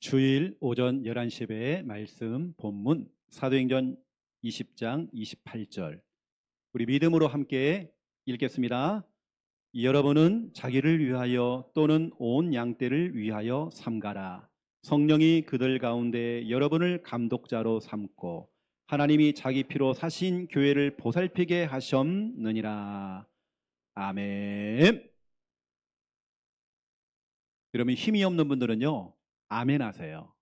주일 오전 11시 예배 말씀 본문 사도행전 20장 28절 우리 믿음으로 함께 읽겠습니다. 여러분은 자기를 위하여 또는 온 양떼를 위하여 삼가라. 성령이 그들 가운데 여러분을 감독자로 삼고 하나님이 자기 피로 사신 교회를 보살피게 하셨느니라. 아멘. 여러분 힘이 없는 분들은요, 아멘 하세요.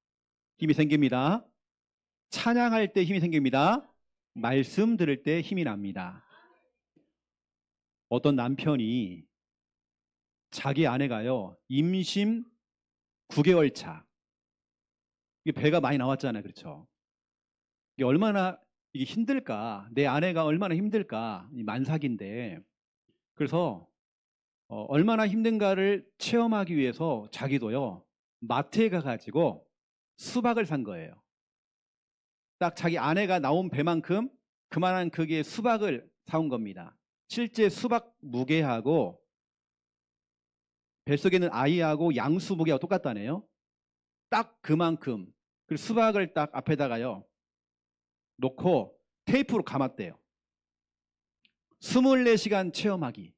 힘이 생깁니다. 찬양할 때 힘이 생깁니다. 말씀 들을 때 힘이 납니다. 어떤 남편이 자기 아내가요, 임신 9개월 차, 이게 배가 많이 나왔잖아요. 그렇죠? 이게 얼마나 이게 힘들까, 내 아내가 얼마나 힘들까, 이 만삭인데. 그래서 얼마나 힘든가를 체험하기 위해서 자기도요, 마트에 가가지고 수박을 산 거예요. 딱 자기 아내가 나온 배만큼 그만한 크기의 수박을 사온 겁니다. 실제 수박 무게하고 뱃속에 있는 아이하고 양수 무게하고 똑같다네요. 딱 그만큼. 그리고 수박을 딱 앞에다가요 놓고 테이프로 감았대요. 24시간 체험하기.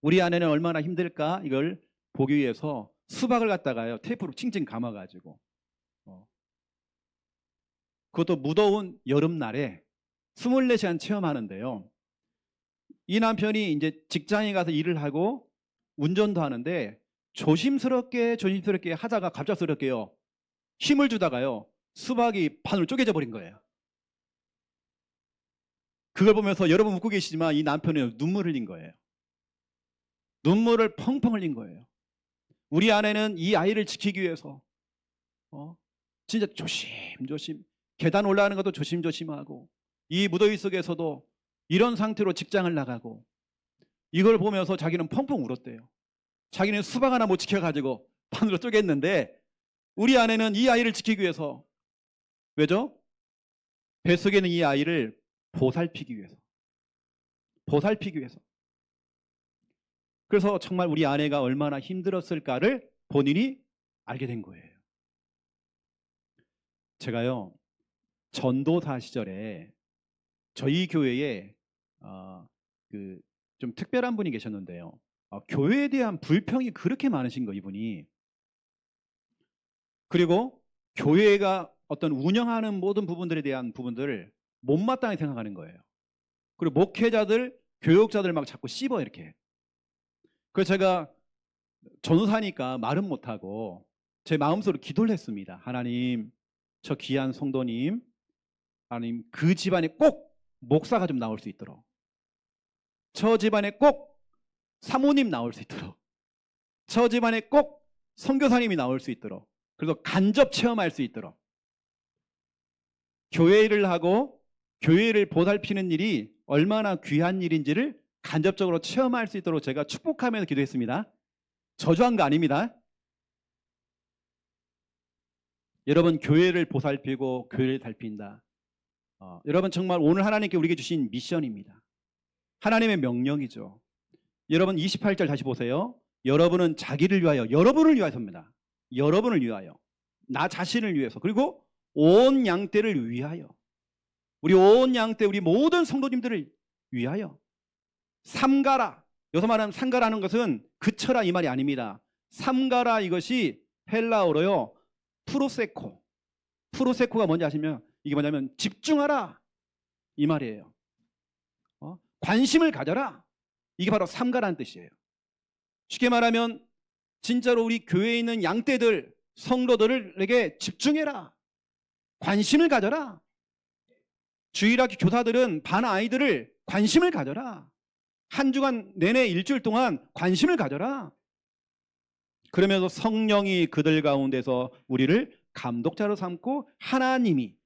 우리 아내는 얼마나 힘들까 이걸 보기 위해서 수박을 갖다가요 테이프로 칭칭 감아가지고 그것도 무더운 여름날에 24시간 체험하는데요. 이 남편이 이제 직장에 가서 일을 하고 운전도 하는데 조심스럽게 하다가 갑작스럽게요, 힘을 주다가요, 수박이 반으로 쪼개져 버린 거예요. 그걸 보면서 여러분 웃고 계시지만 이 남편은 눈물 흘린 거예요. 눈물을 펑펑 흘린 거예요. 우리 아내는 이 아이를 지키기 위해서 진짜 조심조심, 계단 올라가는 것도 조심조심하고, 이 무더위 속에서도 이런 상태로 직장을 나가고, 이걸 보면서 자기는 펑펑 울었대요. 자기는 수박 하나 못 지켜가지고 반으로 쪼갰는데 우리 아내는 이 아이를 지키기 위해서, 왜죠? 뱃속에 있는 이 아이를 보살피기 위해서. 그래서 정말 우리 아내가 얼마나 힘들었을까를 본인이 알게 된 거예요. 제가요, 전도사 시절에 저희 교회에 좀 특별한 분이 계셨는데요. 교회에 대한 불평이 그렇게 많으신 거, 이분이. 그리고 교회가 어떤 운영하는 모든 부분들에 대한 부분들을 못마땅히 생각하는 거예요. 그리고 목회자들, 교육자들 막 자꾸 씹어 이렇게. 그래서 제가 전도사니까 말은 못하고 제 마음속으로 기도를 했습니다. 하나님, 저 귀한 성도님, 하나님 그 집안에 꼭 목사가 좀 나올 수 있도록, 저 집안에 꼭 사모님 나올 수 있도록, 저 집안에 꼭 선교사님이 나올 수 있도록, 그래서 간접 체험할 수 있도록, 교회를 하고 교회를 보살피는 일이 얼마나 귀한 일인지를 간접적으로 체험할 수 있도록 제가 축복하면서 기도했습니다. 저주한 거 아닙니다. 여러분, 교회를 보살피고 교회를 살핀다. 여러분, 정말 오늘 하나님께 우리에게 주신 미션입니다. 하나님의 명령이죠. 여러분 28절 다시 보세요. 여러분은 자기를 위하여, 여러분을 위하여입니다. 여러분을 위하여, 나 자신을 위해서, 그리고 온 양떼를 위하여, 우리 온 양떼, 우리 모든 성도님들을 위하여 삼가라. 여기서 말하는 삼가라는 것은 그쳐라 이 말이 아닙니다. 삼가라, 이것이 헬라어로요 프로세코가 뭔지 아시면, 이게 뭐냐면 집중하라 이 말이에요. 관심을 가져라, 이게 바로 삼가라는 뜻이에요. 쉽게 말하면 진짜로 우리 교회에 있는 양떼들, 성도들에게 집중해라, 관심을 가져라. 주일학교 교사들은 반 아이들을 관심을 가져라. 한 주간 내내 일주일 동안 관심을 가져라. 그러면서 성령이 그들 가운데서 우리를 감독자로 삼고 하나님이,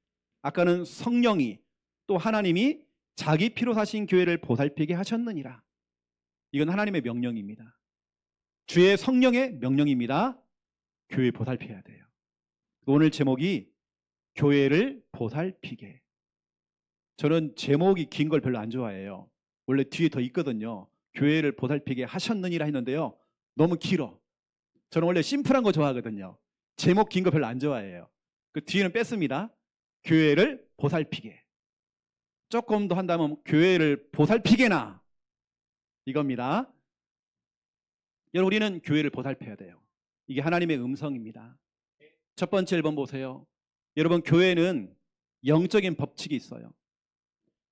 아까는 성령이, 또 하나님이 자기 피로 사신 교회를 보살피게 하셨느니라. 이건 하나님의 명령입니다. 주의 성령의 명령입니다. 교회 보살펴야 돼요. 오늘 제목이 교회를 보살피게. 저는 제목이 긴 걸 별로 안 좋아해요. 원래 뒤에 더 있거든요. 교회를 보살피게 하셨느니라 했는데요, 너무 길어. 저는 원래 심플한 거 좋아하거든요. 제목 긴 거 별로 안 좋아해요. 그 뒤에는 뺐습니다. 교회를 보살피게. 조금 더 한다면 교회를 보살피게나 이겁니다. 여러분, 우리는 교회를 보살펴야 돼요. 이게 하나님의 음성입니다. 첫 번째 1번 보세요. 여러분, 교회는 영적인 법칙이 있어요.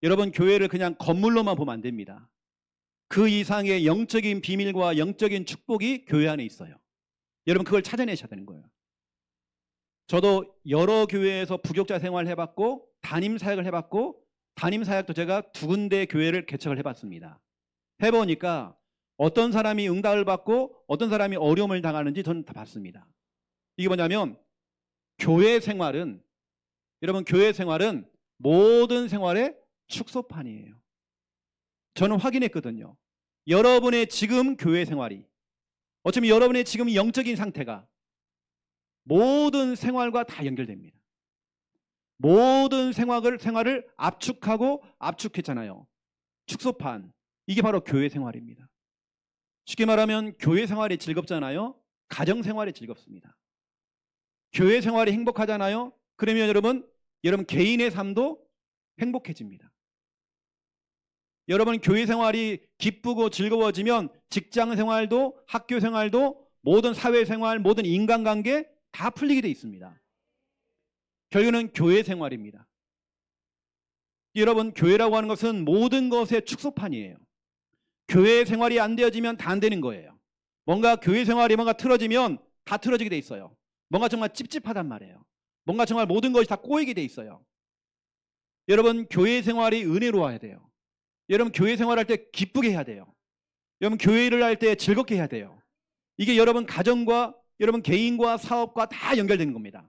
여러분, 교회를 그냥 건물로만 보면 안 됩니다. 그 이상의 영적인 비밀과 영적인 축복이 교회 안에 있어요. 여러분, 그걸 찾아내셔야 되는 거예요. 저도 여러 교회에서 부교육자 생활을 해봤고 담임 사역을 해봤고 담임 사역도 제가 2군데 교회를 개척을 해봤습니다. 해보니까 어떤 사람이 응답을 받고 어떤 사람이 어려움을 당하는지 저는 다 봤습니다. 이게 뭐냐면 교회 생활은, 여러분, 교회 생활은 모든 생활의 축소판이에요. 저는 확인했거든요. 여러분의 지금 교회 생활이, 어쩌면 여러분의 지금 영적인 상태가 모든 생활과 다 연결됩니다. 모든 생활을 압축하고 압축했잖아요. 축소판. 이게 바로 교회 생활입니다. 쉽게 말하면 교회 생활이 즐겁잖아요. 가정 생활이 즐겁습니다. 교회 생활이 행복하잖아요. 그러면 여러분 개인의 삶도 행복해집니다. 여러분, 교회 생활이 기쁘고 즐거워지면 직장 생활도, 학교 생활도, 모든 사회 생활, 모든 인간관계 다 풀리게 돼 있습니다. 결국은 교회 생활입니다. 여러분, 교회라고 하는 것은 모든 것의 축소판이에요. 교회 생활이 안 되어지면 다 안 되는 거예요. 뭔가 교회 생활이 뭔가 틀어지면 다 틀어지게 돼 있어요. 뭔가 정말 찝찝하단 말이에요. 뭔가 정말 모든 것이 다 꼬이게 돼 있어요. 여러분, 교회 생활이 은혜로워야 돼요. 여러분, 교회 생활할 때 기쁘게 해야 돼요. 여러분, 교회 일을 할 때 즐겁게 해야 돼요. 이게 여러분 가정과 여러분 개인과 사업과 다 연결되는 겁니다.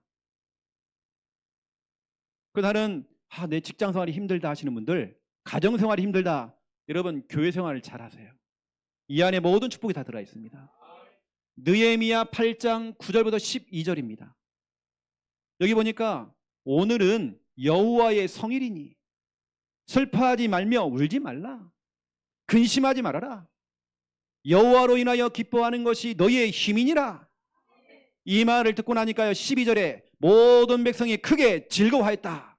나는 내 직장 생활이 힘들다 하시는 분들, 가정 생활이 힘들다, 여러분 교회 생활을 잘 하세요. 이 안에 모든 축복이 다 들어 있습니다. 느헤미야 8장 9절부터 12절입니다. 여기 보니까 오늘은 여호와의 성일이니 슬퍼하지 말며 울지 말라. 근심하지 말아라. 여호와로 인하여 기뻐하는 것이 너희의 힘이니라. 이 말을 듣고 나니까요, 12절에 모든 백성이 크게 즐거워하였다.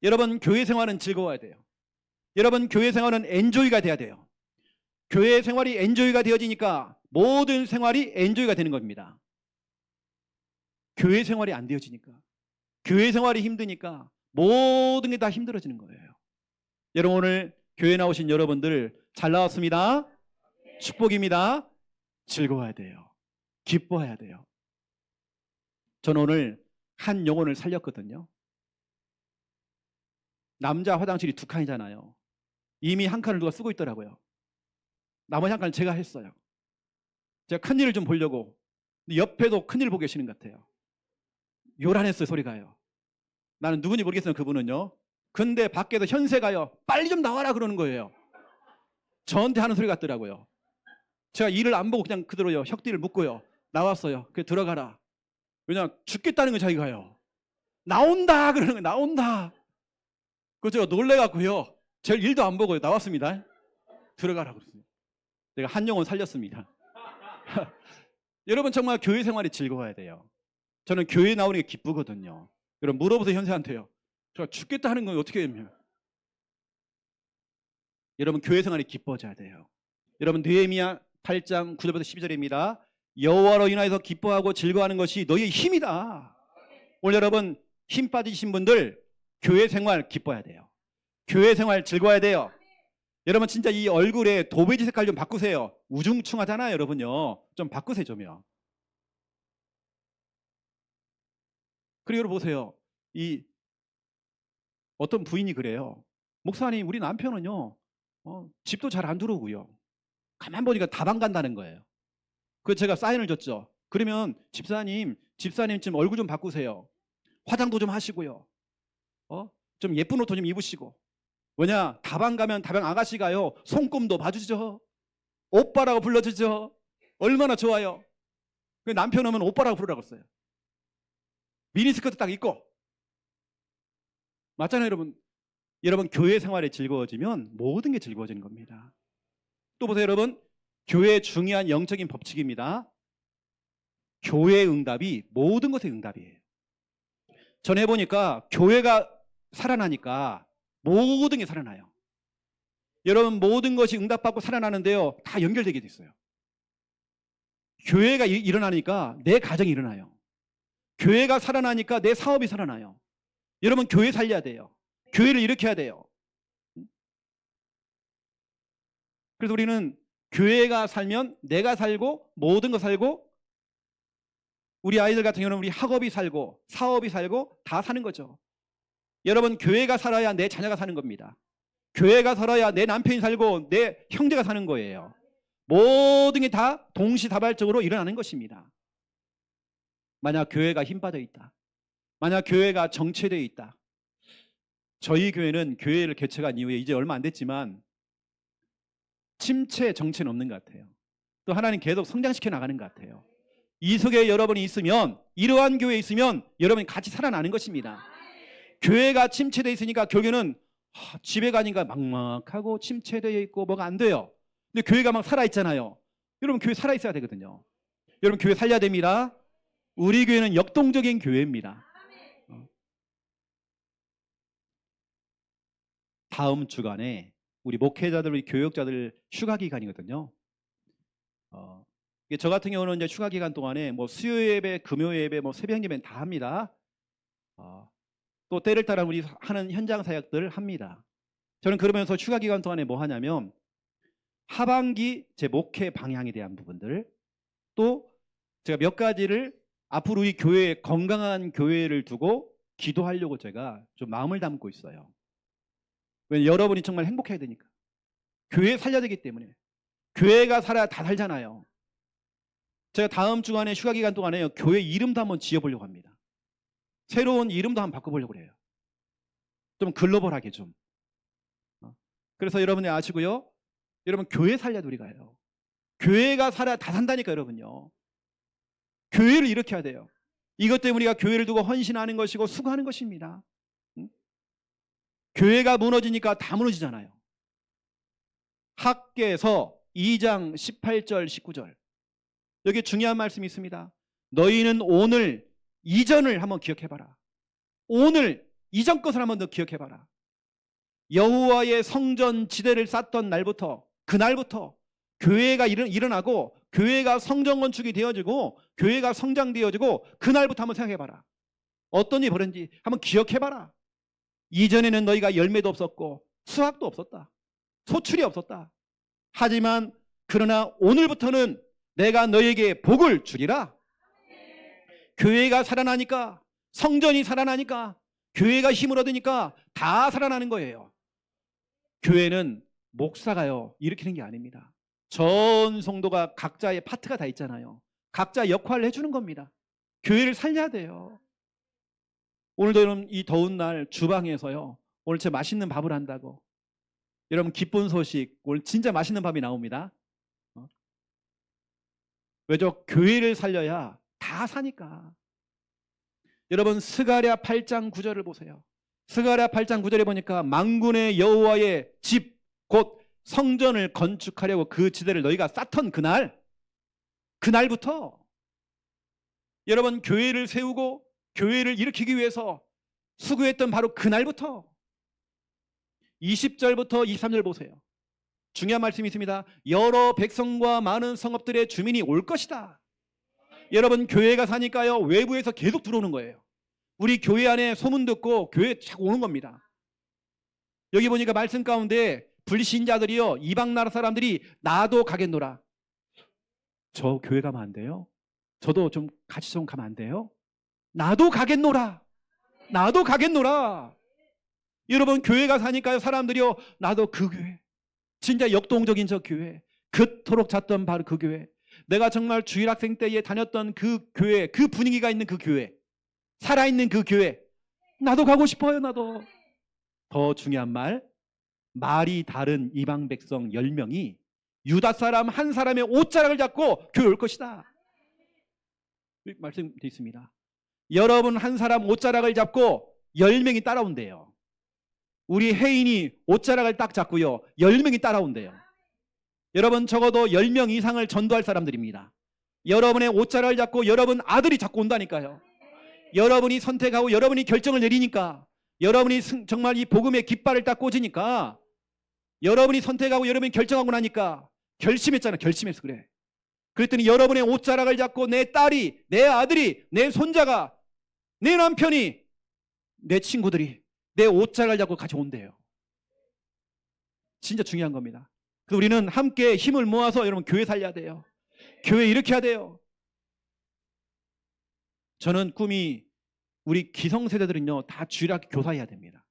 여러분, 교회 생활은 즐거워야 돼요. 여러분, 교회 생활은 엔조이가 돼야 돼요. 교회 생활이 엔조이가 되어지니까 모든 생활이 엔조이가 되는 겁니다. 교회 생활이 안 되어지니까, 교회 생활이 힘드니까 모든 게 다 힘들어지는 거예요. 여러분, 오늘 교회 나오신 여러분들 잘 나왔습니다. 축복입니다. 즐거워야 돼요. 기뻐해야 돼요. 저는 오늘 한 영혼을 살렸거든요. 남자 화장실이 2칸이잖아요. 이미 한 칸을 누가 쓰고 있더라고요. 나머지 한 칸을 제가 했어요. 제가 큰일을 좀 보려고. 옆에도 큰일 보고 계시는 것 같아요. 요란했어요, 소리가요. 나는 누군지 모르겠어요, 그분은요. 근데 밖에서 현세가요, 빨리 좀 나와라 그러는 거예요. 저한테 하는 소리 같더라고요. 제가 일을 안 보고 그냥 그대로요, 혁띠를 묶고요, 나왔어요. 그래, 들어가라. 왜냐, 죽겠다는 거 자기가요. 나온다 그러는 거예요. 나온다. 그래서 제가 놀래갖고요, 제 일도 안 보고 나왔습니다. 들어가라 그랬습니다. 내가 한 영혼 살렸습니다. 여러분, 정말 교회 생활이 즐거워야 돼요. 저는 교회 나오는 게 기쁘거든요. 여러분, 물어보세요, 현세한테요. 제가 죽겠다 하는 건 어떻게 되면. 여러분, 교회 생활이 기뻐져야 돼요. 여러분, 느헤미야 8장 9절부터 12절입니다. 여호와로 인하여서 기뻐하고 즐거워하는 것이 너희의 힘이다. 오늘 여러분, 힘 빠지신 분들 교회 생활 기뻐해야 돼요. 교회 생활 즐거워야 돼요. 여러분, 진짜 이 얼굴에 도배지 색깔 좀 바꾸세요. 우중충하잖아요, 여러분요. 좀 바꾸세요, 좀요. 그리고 여러분 보세요. 이 어떤 부인이 그래요. 목사님, 우리 남편은요, 집도 잘 안 들어오고요, 가만 보니까 다방 간다는 거예요. 그래서 제가 사인을 줬죠. 그러면 집사님 좀 얼굴 좀 바꾸세요. 화장도 좀 하시고요. 좀 예쁜 옷도 좀 입으시고. 왜냐, 다방 가면 다방 아가씨가요, 손금도 봐주죠. 오빠라고 불러주죠. 얼마나 좋아요. 그 남편 오면 오빠라고 부르라고 했어요. 미니스커트 딱 입고. 맞잖아요, 여러분. 여러분, 교회 생활이 즐거워지면 모든 게 즐거워지는 겁니다. 또 보세요, 여러분. 교회의 중요한 영적인 법칙입니다. 교회의 응답이 모든 것의 응답이에요. 전해보니까 교회가 살아나니까 모든 게 살아나요. 여러분, 모든 것이 응답받고 살아나는데요, 다 연결되게 돼 있어요. 교회가 일어나니까 내 가정이 일어나요. 교회가 살아나니까 내 사업이 살아나요. 여러분, 교회 살려야 돼요. 교회를 일으켜야 돼요. 그래서 우리는 교회가 살면 내가 살고 모든 거 살고, 우리 아이들 같은 경우는 우리 학업이 살고 사업이 살고 다 사는 거죠. 여러분, 교회가 살아야 내 자녀가 사는 겁니다. 교회가 살아야 내 남편이 살고 내 형제가 사는 거예요. 모든 게 다 동시다발적으로 일어나는 것입니다. 만약 교회가 힘빠져 있다, 만약 교회가 정체되어 있다. 저희 교회는 교회를 개척한 이후에 이제 얼마 안 됐지만 침체 정체는 없는 것 같아요. 또 하나님 계속 성장시켜 나가는 것 같아요. 이 속에 여러분이 있으면, 이러한 교회에 있으면 여러분이 같이 살아나는 것입니다. 교회가 침체되어 있으니까 교회는 집에 가니까 막막하고 침체되어 있고 뭐가 안 돼요. 근데 교회가 막 살아있잖아요. 여러분, 교회 살아있어야 되거든요. 여러분, 교회 살려야 됩니다. 우리 교회는 역동적인 교회입니다. 다음 주간에 우리 목회자들, 우리 교역자들 휴가 기간이거든요. 저 같은 경우는 이제 휴가 기간 동안에 뭐 수요 예배, 금요 예배, 뭐 새벽 예배 다 합니다. 또 때를 따라 우리 하는 현장 사역들을 합니다. 저는 그러면서 휴가 기간 동안에 뭐 하냐면 하반기 제 목회 방향에 대한 부분들, 또 제가 몇 가지를 앞으로 우리 교회에 건강한 교회를 두고 기도하려고 제가 좀 마음을 담고 있어요. 왜냐면 여러분이 정말 행복해야 되니까. 교회 살려야 되기 때문에. 교회가 살아야 다 살잖아요. 제가 다음 주간에 휴가 기간 동안에 교회 이름도 한번 지어보려고 합니다. 새로운 이름도 한번 바꿔보려고 해요. 좀 글로벌하게 좀. 그래서 여러분이 아시고요, 여러분, 교회 살려야 우리가 해요. 교회가 살아야 다 산다니까 여러분요. 교회를 일으켜야 돼요. 이것 때문에 우리가 교회를 두고 헌신하는 것이고 수고하는 것입니다. 교회가 무너지니까 다 무너지잖아요. 학개서 2장 18절 19절, 여기 중요한 말씀이 있습니다. 너희는 오늘 이전을 한번 기억해봐라. 오늘 이전 것을 한번 더 기억해봐라. 여호와의 성전 지대를 쌓던 날부터, 그날부터 교회가 일어나고 교회가 성전 건축이 되어지고 교회가 성장되어지고 그날부터 한번 생각해봐라. 어떤 일이 벌어진지 한번 기억해봐라. 이전에는 너희가 열매도 없었고 수확도 없었다. 소출이 없었다. 하지만 그러나 오늘부터는 내가 너희에게 복을 주리라. 교회가 살아나니까, 성전이 살아나니까, 교회가 힘을 얻으니까 다 살아나는 거예요. 교회는 목사가요 일으키는 게 아닙니다. 전 성도가 각자의 파트가 다 있잖아요. 각자 역할을 해주는 겁니다. 교회를 살려야 돼요. 오늘도 여러분, 이 더운 날 주방에서요, 오늘 제 맛있는 밥을 한다고, 여러분 기쁜 소식, 오늘 진짜 맛있는 밥이 나옵니다. 왜죠? 교회를 살려야 다 사니까. 여러분, 스가랴 8장 9절을 보세요. 스가랴 8장 9절에 보니까 만군의 여호와의 집 곧 성전을 건축하려고 그 지대를 너희가 쌓던 그날부터 여러분, 교회를 세우고 교회를 일으키기 위해서 수고했던 바로 그날부터 20절부터 23절 보세요. 중요한 말씀이 있습니다. 여러 백성과 많은 성읍들의 주민이 올 것이다. 여러분, 교회가 사니까요 외부에서 계속 들어오는 거예요. 우리 교회 안에 소문 듣고 교회에 자꾸 오는 겁니다. 여기 보니까 말씀 가운데 불신자들이요, 이방 나라 사람들이 나도 가겠노라. 저 교회 가면 안 돼요? 저도 좀 같이 좀 가면 안 돼요? 나도 가겠노라. 나도 가겠노라. 여러분, 교회가 사니까요 사람들이요, 나도 그 교회, 진짜 역동적인 저 교회, 그토록 찾던 바로 그 교회, 내가 정말 주일학생 때에 다녔던 그 교회, 그 분위기가 있는 그 교회, 살아있는 그 교회, 나도 가고 싶어요. 나도. 더 중요한 말이 다른 이방 백성 10명이 유다 사람 한 사람의 옷자락을 잡고 교회 올 것이다. 말씀되어 있습니다. 여러분 한 사람 옷자락을 잡고 10명이 따라온대요. 우리 혜인이 옷자락을 딱 잡고요 10명이 따라온대요. 여러분, 적어도 10명 이상을 전도할 사람들입니다. 여러분의 옷자락을 잡고 여러분 아들이 잡고 온다니까요. 여러분이 선택하고 여러분이 결정을 내리니까, 여러분이 정말 이 복음의 깃발을 딱 꽂으니까, 여러분이 선택하고 여러분이 결정하고 나니까 결심했잖아. 결심해서 그래. 그랬더니 여러분의 옷자락을 잡고 내 딸이, 내 아들이, 내 손자가, 내 남편이, 내 친구들이 내 옷자락을 잡고 같이 온대요. 진짜 중요한 겁니다. 그래서 우리는 함께 힘을 모아서 여러분 교회 살려야 돼요. 교회 이렇게 해야 돼요. 저는 꿈이 우리 기성세대들은요 다 주일학교 교사해야 됩니다.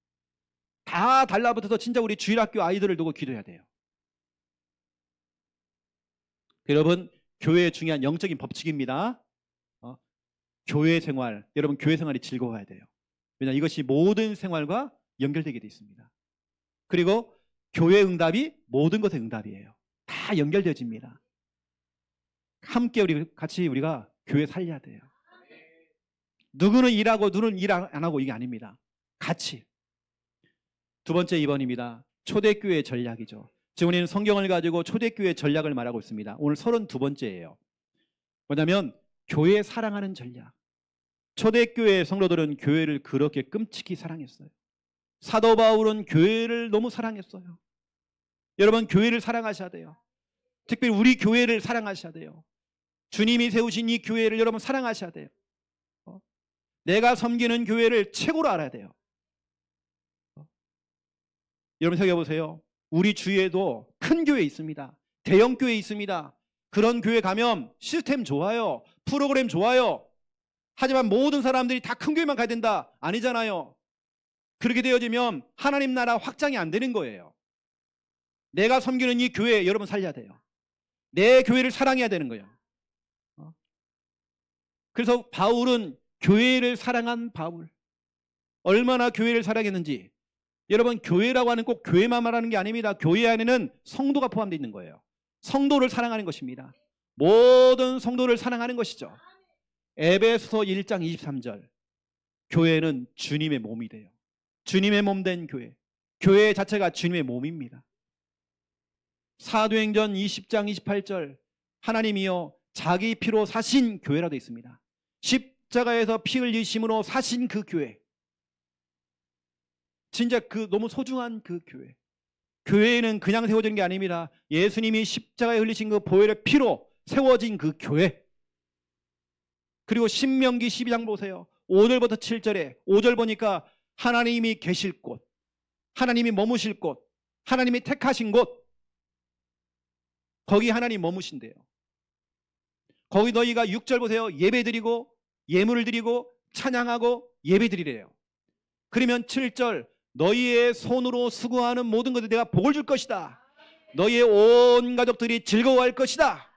다 달라붙어서 진짜 우리 주일학교 아이들을 두고 기도해야 돼요. 여러분 교회의 중요한 영적인 법칙입니다. 교회 생활, 여러분 교회 생활이 즐거워야 돼요. 왜냐하면 이것이 모든 생활과 연결되게 되어 있습니다. 그리고 교회 응답이 모든 것의 응답이에요. 다 연결되어집니다. 함께 우리가 교회 살려야 돼요. 누구는 일하고 누구는 일 안 하고 이게 아닙니다. 같이. 두 번째 2번입니다. 초대교회 전략이죠. 지금 우리는 성경을 가지고 초대교회 전략을 말하고 있습니다. 오늘 32번째예요. 뭐냐면 교회 사랑하는 전략. 초대교회 성도들은 교회를 그렇게 끔찍히 사랑했어요. 사도 바울은 교회를 너무 사랑했어요. 여러분 교회를 사랑하셔야 돼요. 특별히 우리 교회를 사랑하셔야 돼요. 주님이 세우신 이 교회를 여러분 사랑하셔야 돼요. 내가 섬기는 교회를 최고로 알아야 돼요. 여러분 생각해 보세요. 우리 주위에도 큰 교회 있습니다. 대형 교회 있습니다. 그런 교회 가면 시스템 좋아요. 프로그램 좋아요. 하지만 모든 사람들이 다 큰 교회만 가야 된다? 아니잖아요. 그렇게 되어지면 하나님 나라 확장이 안 되는 거예요. 내가 섬기는 이 교회 여러분 살려야 돼요. 내 교회를 사랑해야 되는 거예요. 그래서 바울은 교회를 사랑한 바울. 얼마나 교회를 사랑했는지. 여러분 교회라고 하는 꼭 교회만 말하는 게 아닙니다. 교회 안에는 성도가 포함되어 있는 거예요. 성도를 사랑하는 것입니다. 모든 성도를 사랑하는 것이죠. 에베소서 1장 23절. 교회는 주님의 몸이 돼요. 주님의 몸 된 교회. 교회 자체가 주님의 몸입니다. 사도행전 20장 28절. 하나님이여 자기 피로 사신 교회라고 되어 있습니다. 십자가에서 피 흘리심으로 사신 그 교회. 진짜 그 너무 소중한 그 교회. 교회는 그냥 세워진 게 아닙니다. 예수님이 십자가에 흘리신 그 보혈의 피로 세워진 그 교회. 그리고 신명기 12장 보세요. 5절부터 7절에 5절 보니까 하나님이 계실 곳, 하나님이 머무실 곳, 하나님이 택하신 곳, 거기 하나님 머무신대요. 거기 너희가 6절 보세요. 예배드리고 예물을 드리고 찬양하고 예배드리래요. 그러면 7절 너희의 손으로 수고하는 모든 것을 내가 복을 줄 것이다. 너희의 온 가족들이 즐거워할 것이다.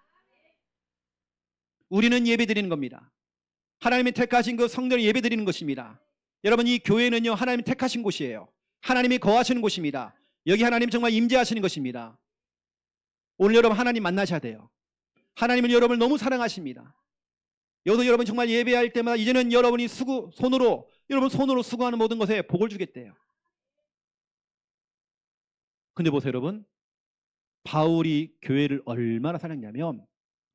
우리는 예배드리는 겁니다. 하나님이 택하신 그 성전을 예배드리는 것입니다. 여러분 이 교회는요 하나님이 택하신 곳이에요. 하나님이 거하시는 곳입니다. 여기 하나님 정말 임재하시는 것입니다. 오늘 여러분 하나님 만나셔야 돼요. 하나님은 여러분을 너무 사랑하십니다. 여기서 여러분 정말 예배할 때마다 이제는 여러분이 손으로 수고하는 모든 것에 복을 주겠대요. 근데 보세요 여러분, 바울이 교회를 얼마나 사랑했냐면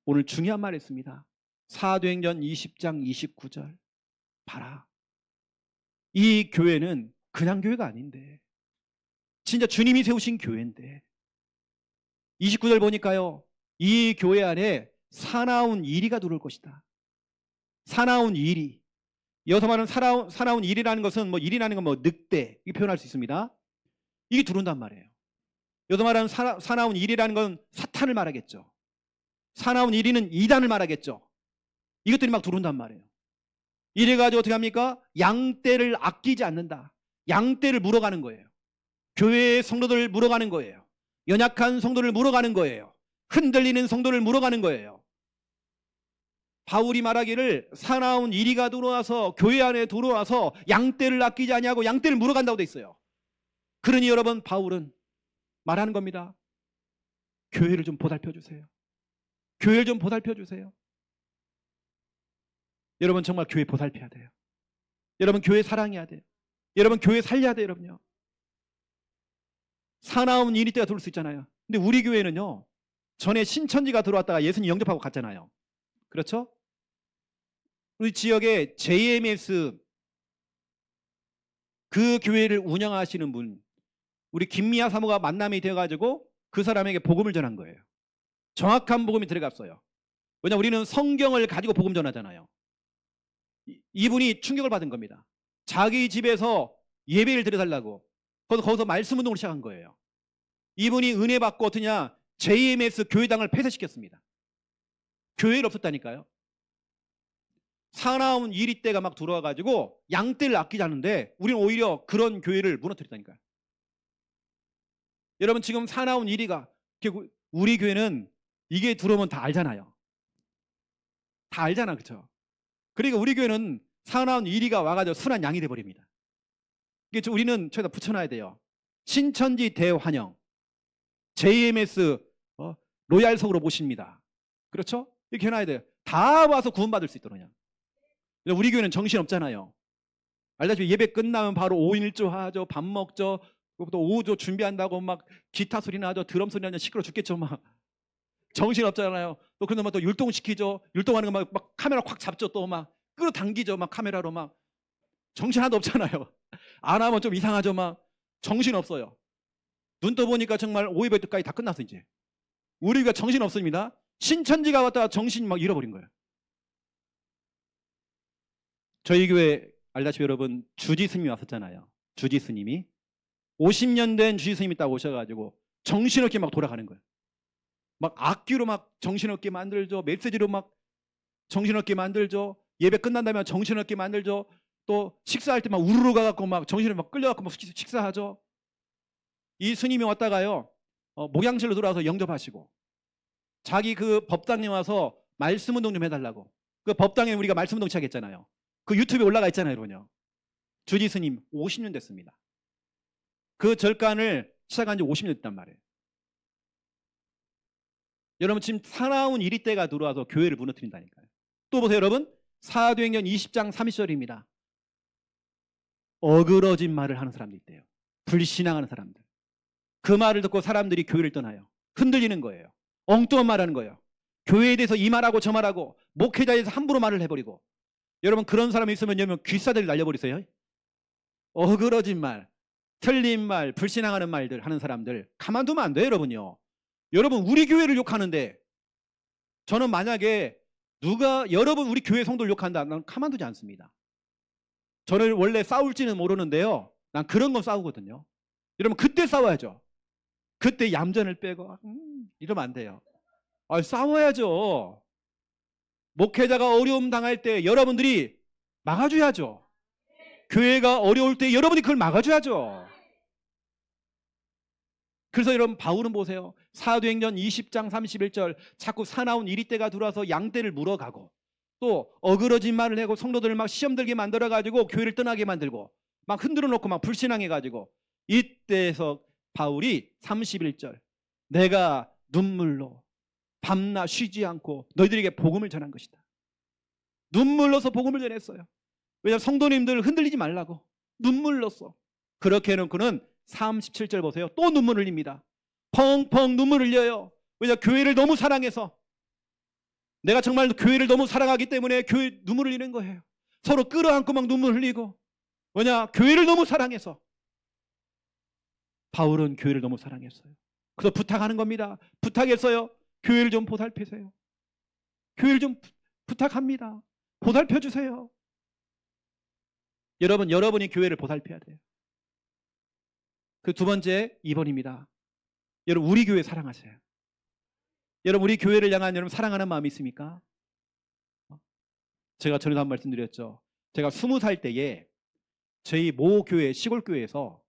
오늘 중요한 말 했습니다. 사도행전 20장 29절. 봐라, 이 교회는 그냥 교회가 아닌데 진짜 주님이 세우신 교회인데 29절 보니까요 이 교회 안에 사나운 이리가 들어올 것이다. 사나운 이리. 여기서 말하는 사나운 이리라는 것은 뭐 이리라는 건 뭐 늑대 이렇게 표현할 수 있습니다. 이게 들어온단 말이에요. 여기서 말하는 사나운 이리라는 건 사탄을 말하겠죠. 사나운 이리는 이단을 말하겠죠. 이것들이 막 들어온단 말이에요. 이래가지고 어떻게 합니까? 양떼를 아끼지 않는다. 양떼를 물어가는 거예요. 교회의 성도들을 물어가는 거예요. 연약한 성도를 물어가는 거예요. 흔들리는 성도를 물어가는 거예요. 바울이 말하기를 사나운 이리가 들어와서 교회 안에 들어와서 양떼를 아끼지 아니하고 양떼를 물어간다고 돼 있어요. 그러니 여러분 바울은 말하는 겁니다. 교회를 좀 보살펴 주세요. 교회를 좀 보살펴 주세요. 여러분 정말 교회 보살펴야 돼요. 여러분 교회 사랑해야 돼요. 여러분 교회 살려야 돼요. 여러분요. 사나운 이리 때가 들어올 수 있잖아요. 근데 우리 교회는요 전에 신천지가 들어왔다가 예수님 영접하고 갔잖아요. 그렇죠? 우리 지역에 JMS 그 교회를 운영하시는 분, 우리 김미아 사모가 만남이 되어가지고 그 사람에게 복음을 전한 거예요. 정확한 복음이 들어갔어요. 왜냐하면 우리는 성경을 가지고 복음 전하잖아요. 이분이 충격을 받은 겁니다. 자기 집에서 예배를 드려달라고 거기서 말씀 운동을 시작한 거예요. 이분이 은혜 받고 어떠냐, JMS 교회당을 폐쇄시켰습니다. 교회를 없었다니까요. 사나운 이리 때가 막 들어와가지고 양떼를 아끼자는데 우리는 오히려 그런 교회를 무너뜨렸다니까요. 여러분 지금 사나운 이리가, 우리 교회는 이게 들어오면 다 알잖아요. 다 알잖아, 그렇죠? 그러니까 우리 교회는 사나운 이리가 와가지고 순한 양이 돼버립니다. 이게 우리는 저기다 붙여놔야 돼요. 신천지 대환영, JMS 로얄석으로 모십니다. 그렇죠? 이렇게 해놔야 돼요. 다 와서 구원받을 수 있도록. 그냥. 우리 교회는 정신 없잖아요. 알다시피 예배 끝나면 바로 5인 1조 하죠. 밥 먹죠. 또 오후조 준비한다고 막 기타 소리 나죠. 드럼 소리 나죠. 시끄러 죽겠죠. 막 정신 없잖아요. 또 그러면 또 율동시키죠. 율동하는 거 막 카메라 확 잡죠. 또 막 끌어당기죠. 막 카메라로 막 정신 하나도 없잖아요. 안 하면 좀 이상하죠. 막 정신 없어요. 눈 떠보니까 정말 500회까지 다 끝났어 이제. 우리가 정신 없습니다. 신천지가 왔다가 정신 막 잃어버린 거예요. 저희 교회 알다시피 여러분 주지 스님이 왔었잖아요. 주지 스님이 50년 된 주지 스님이 딱 오셔가지고 정신없게 막 돌아가는 거예요. 막 악기로 막 정신없게 만들죠. 메시지로 막 정신없게 만들죠. 예배 끝난다면 정신없게 만들죠. 또 식사할 때 막 우르르 가갖고 막 정신을 막 끌려갖고 막 식사하죠. 이 스님이 왔다가요 목양실로 들어와서 영접하시고 자기 그 법당에 와서 말씀 운동 좀 해달라고. 그 법당에 우리가 말씀 운동 시작했잖아요. 그 유튜브에 올라가 있잖아요, 여러분요. 주지 스님 50년 됐습니다. 그 절간을 시작한 지 50년 됐단 말이에요. 여러분 지금 사나운 이리 때가 들어와서 교회를 무너뜨린다니까요. 또 보세요, 여러분. 사도행전 20장 30절입니다. 어그러진 말을 하는 사람들 있대요. 불신앙하는 사람들. 그 말을 듣고 사람들이 교회를 떠나요. 흔들리는 거예요. 엉뚱한 말하는 거예요. 교회에 대해서 이 말하고 저 말하고 목회자에 대해서 함부로 말을 해버리고. 여러분 그런 사람이 있으면 여러분 귀싸대를 날려버리세요. 어그러진 말, 틀린 말, 불신앙하는 말들 하는 사람들 가만두면 안 돼요, 여러분요. 여러분 우리 교회를 욕하는데 저는 만약에 누가 여러분 우리 교회 성도를 욕한다, 난 가만두지 않습니다. 저는 원래 싸울지는 모르는데요, 난 그런 건 싸우거든요. 여러분 그때 싸워야죠. 그때 얌전을 빼고 이러면 안 돼요. 싸워야죠. 목회자가 어려움 당할 때 여러분들이 막아줘야죠. 교회가 어려울 때 여러분이 그걸 막아줘야죠. 그래서 여러분 바울은 보세요. 사도행전 20장 31절 자꾸 사나운 이리 때가 들어와서 양떼를 물어가고 또 어그러진 말을 하고 성도들을 막 시험 들게 만들어가지고 교회를 떠나게 만들고 막 흔들어 놓고 막 불신앙해가지고 이때에서 바울이 31절 내가 눈물로 밤낮 쉬지 않고 너희들에게 복음을 전한 것이다. 눈물로서 복음을 전했어요. 왜냐하면 성도님들 흔들리지 말라고 눈물로써. 그렇게 해놓고는 37절 보세요. 또 눈물 흘립니다. 펑펑 눈물 흘려요. 왜냐하면 교회를 너무 사랑해서. 내가 정말 교회를 너무 사랑하기 때문에 교회 눈물 흘리는 거예요. 서로 끌어안고 막 눈물 흘리고. 왜냐? 교회를 너무 사랑해서. 바울은 교회를 너무 사랑했어요. 그래서 부탁하는 겁니다. 부탁했어요. 교회를 좀 보살피세요. 교회를 좀 부탁합니다. 보살펴 주세요. 여러분, 여러분이 교회를 보살펴야 돼요. 그 두 번째 2번입니다. 여러분 우리 교회 사랑하세요. 여러분 우리 교회를 향한 여러분 사랑하는 마음이 있습니까? 제가 전에도 한 말씀드렸죠. 제가 20살 때에 저희 모 교회 시골교회에서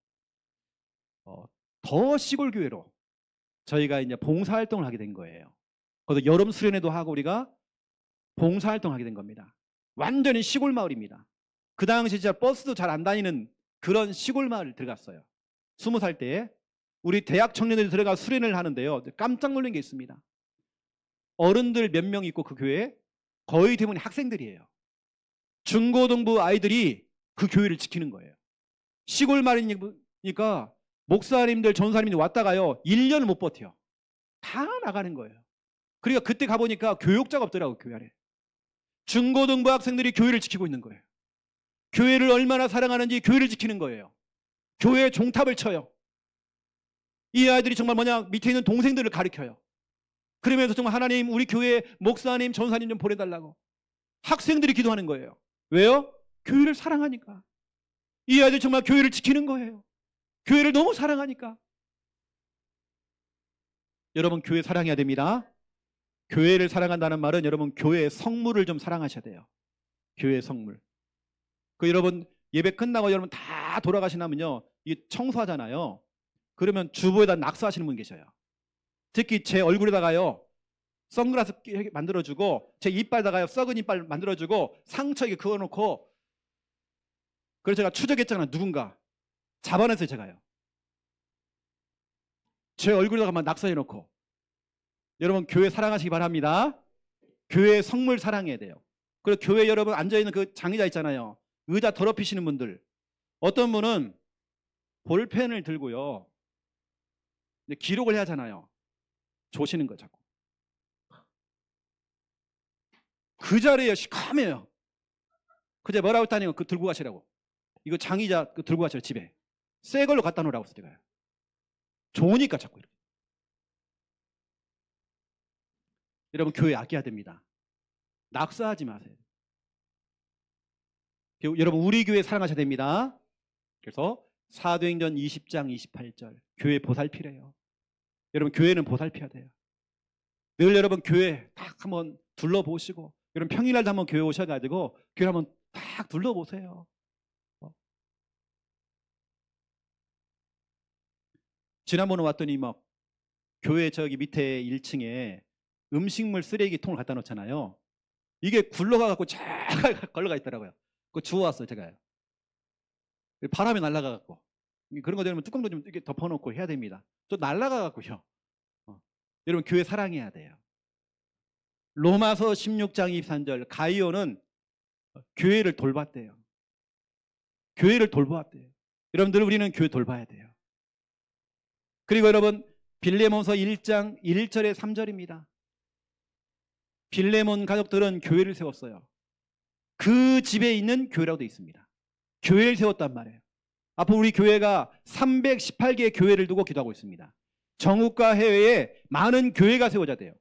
더 시골교회로 저희가 이제 봉사활동을 하게 된 거예요. 그래서 여름 수련회도 하고 우리가 봉사활동을 하게 된 겁니다. 완전히 시골 마을입니다. 그 당시 진짜 버스도 잘 안 다니는 그런 시골 마을을 들어갔어요. 20살 때에 우리 대학 청년들이 들어가 수련을 하는데요. 깜짝 놀란 게 있습니다. 어른들 몇 명 있고 그 교회에 거의 대부분 학생들이에요. 중고등부 아이들이 그 교회를 지키는 거예요. 시골 마을이니까 목사님들, 전사님들이 왔다가요 1년을 못 버텨요. 다 나가는 거예요. 그러니까 그때 가보니까 교육자가 없더라고요, 교회 안에. 중고등부 학생들이 교회를 지키고 있는 거예요. 교회를 얼마나 사랑하는지 교회를 지키는 거예요. 교회에 종탑을 쳐요. 이 아이들이 정말 밑에 있는 동생들을 가르쳐요. 그러면서 정말 하나님 우리 교회 목사님 전사님 좀 보내달라고 학생들이 기도하는 거예요. 왜요? 교회를 사랑하니까. 이 아이들 정말 교회를 지키는 거예요. 교회를 너무 사랑하니까. 여러분 교회 사랑해야 됩니다. 교회를 사랑한다는 말은 여러분 교회의 성물을 좀 사랑하셔야 돼요. 교회의 성물. 여러분 예배 끝나고 여러분 다 돌아가시나면요, 이 청소하잖아요. 그러면 주보에다 낙서하시는 분 계셔요. 특히 제 얼굴에다가요 선글라스 만들어주고 제 이빨에다가요 썩은 이빨 만들어주고 상처 이렇게 그어놓고, 그래서 제가 추적했잖아요. 누군가 잡아냈어요. 제가요 제 얼굴에다가 막 낙서해놓고. 여러분 교회 사랑하시기 바랍니다. 교회 성물 사랑해야 돼요. 그리고 교회 여러분 앉아있는 그 장의자 있잖아요. 의자 더럽히시는 분들, 어떤 분은 볼펜을 들고요 기록을 해야 하잖아요. 조시는 거 자꾸. 그 자리에 시커매요. 그제 뭐라고 했다니, 그 들고 가시라고. 이거 장의자 들고 가시라고. 집에 새 걸로 갖다 놓으라고 했어요. 제가 좋으니까 자꾸 이렇게. 여러분 교회 아껴야 됩니다. 낙서하지 마세요. 여러분 우리 교회 사랑하셔야 됩니다. 그래서 사도행전 20장 28절 교회 보살피래요. 여러분 교회는 보살펴야 돼요. 늘 여러분 교회 딱 한번 둘러보시고, 여러분 평일날도 한번 교회 오셔가지고 교회 한번 딱 둘러보세요. 지난번에 왔더니 막 교회 저기 밑에 1층에 음식물 쓰레기통을 갖다 놓잖아요. 이게 굴러가갖고 쫙 걸러가 있더라고요. 그거 주워왔어요. 제가요. 바람이 날아가갖고. 그런 거 되면 뚜껑도 좀 이렇게 덮어놓고 해야 됩니다. 또 날아가갖고요. 여러분 교회 사랑해야 돼요. 로마서 16장 23절 가이오는 교회를 돌봤대요. 교회를 돌보았대요. 여러분들 우리는 교회 돌봐야 돼요. 그리고 여러분 빌레몬서 1장 1절에 3절입니다. 빌레몬 가족들은 교회를 세웠어요. 그 집에 있는 교회라고 되어 있습니다. 교회를 세웠단 말이에요. 앞으로 우리 교회가 318개의 교회를 두고 기도하고 있습니다. 전국과 해외에 많은 교회가 세워져야 돼요.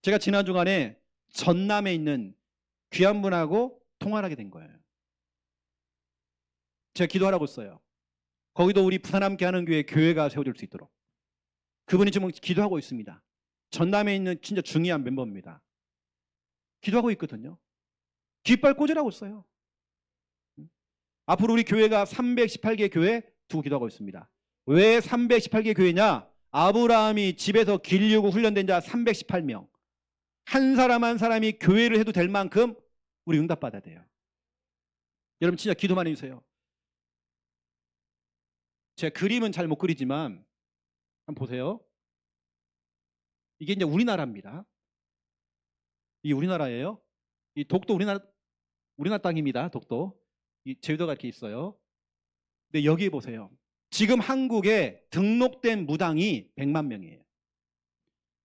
제가 지난 주간에 전남에 있는 귀한 분하고 통화를 하게 된 거예요. 제가 기도하라고 했어요. 거기도 우리 부산 함께 하는 교회가 세워질 수 있도록. 그분이 지금 기도하고 있습니다. 전남에 있는 진짜 중요한 멤버입니다. 기도하고 있거든요. 깃발 꽂으라고 했어요. 앞으로 우리 교회가 318개 교회 두고 기도하고 있습니다. 왜 318개 교회냐? 아브라함이 집에서 기르고 훈련된 자 318명. 한 사람 한 사람이 교회를 해도 될 만큼 우리 응답받아야 돼요. 여러분 진짜 기도 많이 해주세요. 제가 그림은 잘 못 그리지만 한번 보세요. 이게 이제 우리나라입니다. 이 우리나라예요. 이 독도 우리나라 땅입니다. 독도. 이 제주도가 이렇게 있어요. 근데 여기 보세요. 지금 한국에 등록된 무당이 100만 명이에요.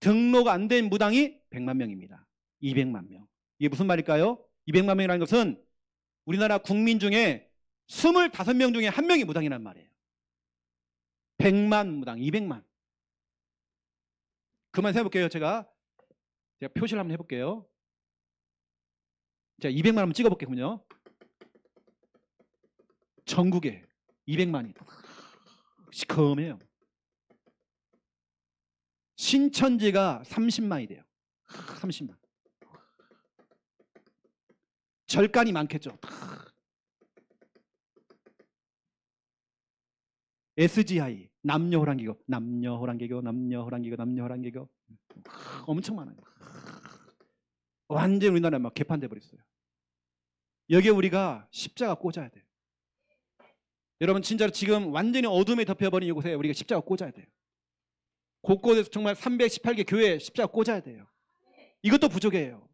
등록 안 된 무당이 100만 명입니다. 200만 명. 이게 무슨 말일까요? 200만 명이라는 것은 우리나라 국민 중에 25명 중에 1명이 무당이란 말이에요. 100만 무당, 200만. 그만 해볼게요. 제가 표시를 한번 해볼게요. 제가 200만 한번 찍어볼게요. 전국에 200만이 시커매요. 신천지가 30만이 돼요. 30만. 절간이 많겠죠. SGI 남녀호랑개교 엄청 많아요. 완전 우리나라 막 개판돼 버렸어요. 여기에 우리가 십자가 꽂아야 돼요. 여러분 진짜로 지금 완전히 어둠에 덮여버린 이곳에 우리가 십자가 꽂아야 돼요. 곳곳에서 정말 318개 교회에 십자가 꽂아야 돼요. 이것도 부족해요.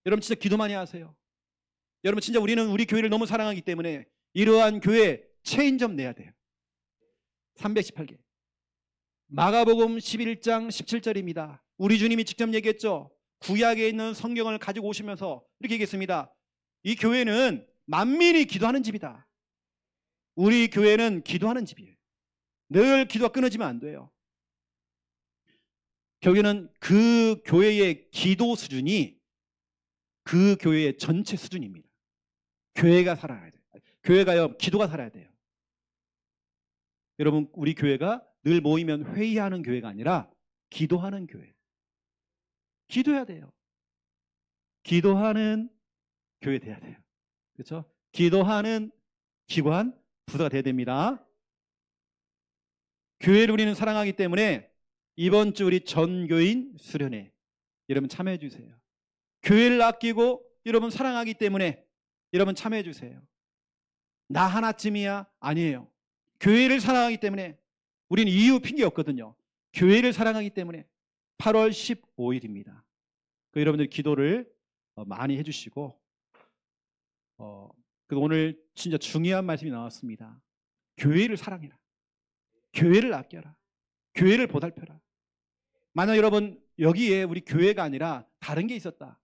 여러분 진짜 기도 많이 하세요. 여러분 진짜 우리는 우리 교회를 너무 사랑하기 때문에 이러한 교회 체인점 내야 돼요. 318개. 마가복음 11장 17절입니다. 우리 주님이 직접 얘기했죠. 구약에 있는 성경을 가지고 오시면서 이렇게 얘기했습니다. 이 교회는 만민이 기도하는 집이다. 우리 교회는 기도하는 집이에요. 늘 기도가 끊어지면 안 돼요. 결국에는 그 교회의 기도 수준이 그 교회의 전체 수준입니다. 교회가 살아야 돼요. 교회가요, 기도가 살아야 돼요. 여러분, 우리 교회가 늘 모이면 회의하는 교회가 아니라 기도하는 교회. 기도해야 돼요. 기도하는 교회 돼야 돼요. 그렇죠? 기도하는 기관, 부서가 돼야 됩니다. 교회를 우리는 사랑하기 때문에 이번 주 우리 전교인 수련회 여러분 참여해 주세요. 교회를 아끼고 여러분 사랑하기 때문에 여러분 참여해 주세요. 나 하나쯤이야? 아니에요. 교회를 사랑하기 때문에 우리는 이유 핑계 없거든요. 교회를 사랑하기 때문에 8월 15일입니다. 여러분들 기도를 많이 해주시고 오늘 진짜 중요한 말씀이 나왔습니다. 교회를 사랑해라. 교회를 아껴라. 교회를 보살펴라. 만약 여러분 여기에 우리 교회가 아니라 다른 게 있었다.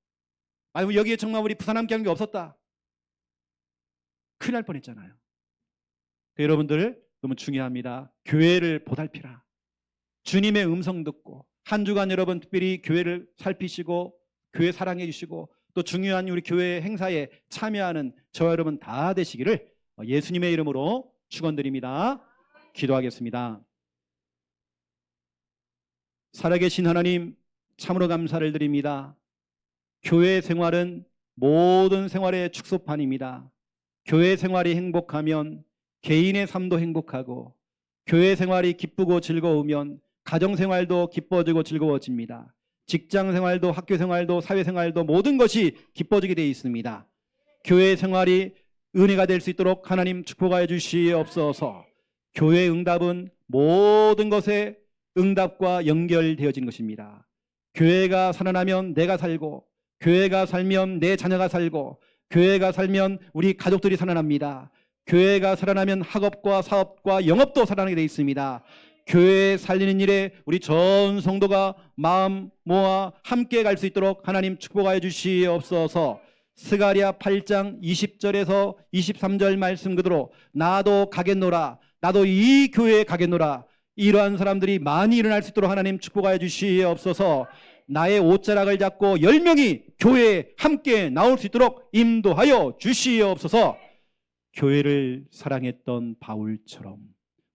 아니면 여기에 정말 우리 부산 함께 하는 게 없었다. 큰일 날 뻔했잖아요. 여러분들 너무 중요합니다. 교회를 보살피라. 주님의 음성 듣고 한 주간 여러분 특별히 교회를 살피시고 교회 사랑해 주시고 또 중요한 우리 교회 행사에 참여하는 저와 여러분 다 되시기를 예수님의 이름으로 축원드립니다. 기도하겠습니다. 살아계신 하나님 참으로 감사를 드립니다. 교회 생활은 모든 생활의 축소판입니다. 교회 생활이 행복하면 개인의 삶도 행복하고 교회 생활이 기쁘고 즐거우면 가정 생활도 기뻐지고 즐거워집니다. 직장 생활도 학교 생활도 사회 생활도 모든 것이 기뻐지게 되어 있습니다. 교회 생활이 은혜가 될 수 있도록 하나님 축복하여 주시옵소서. 교회 응답은 모든 것에 응답과 연결되어진 것입니다. 교회가 살아나면 내가 살고 교회가 살면 내 자녀가 살고 교회가 살면 우리 가족들이 살아납니다. 교회가 살아나면 학업과 사업과 영업도 살아나게 되어 있습니다. 교회 살리는 일에 우리 전 성도가 마음 모아 함께 갈 수 있도록 하나님 축복하여 주시옵소서. 스가랴 8장 20절에서 23절 말씀 그대로 나도 가겠노라. 나도 이 교회에 가겠노라. 이러한 사람들이 많이 일어날 수 있도록 하나님 축복하여 주시옵소서. 나의 옷자락을 잡고 10명이 교회에 함께 나올 수 있도록 인도하여 주시옵소서. 교회를 사랑했던 바울처럼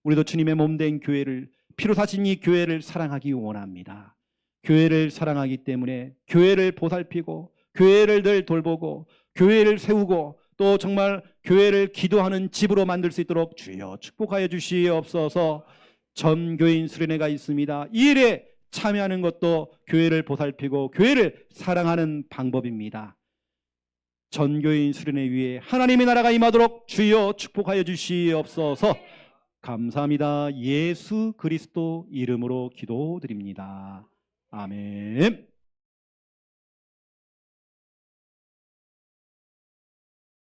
우리도 주님의 몸된 교회를 피로 사신 이 교회를 사랑하기 원합니다. 교회를 사랑하기 때문에 교회를 보살피고 교회를 늘 돌보고 교회를 세우고 또 정말 교회를 기도하는 집으로 만들 수 있도록 주여 축복하여 주시옵소서. 전교인 수련회가 있습니다. 이 일에 참여하는 것도 교회를 보살피고 교회를 사랑하는 방법입니다. 전교인 수련회 위에 하나님의 나라가 임하도록 주여 축복하여 주시옵소서. 감사합니다. 예수 그리스도 이름으로 기도드립니다. 아멘.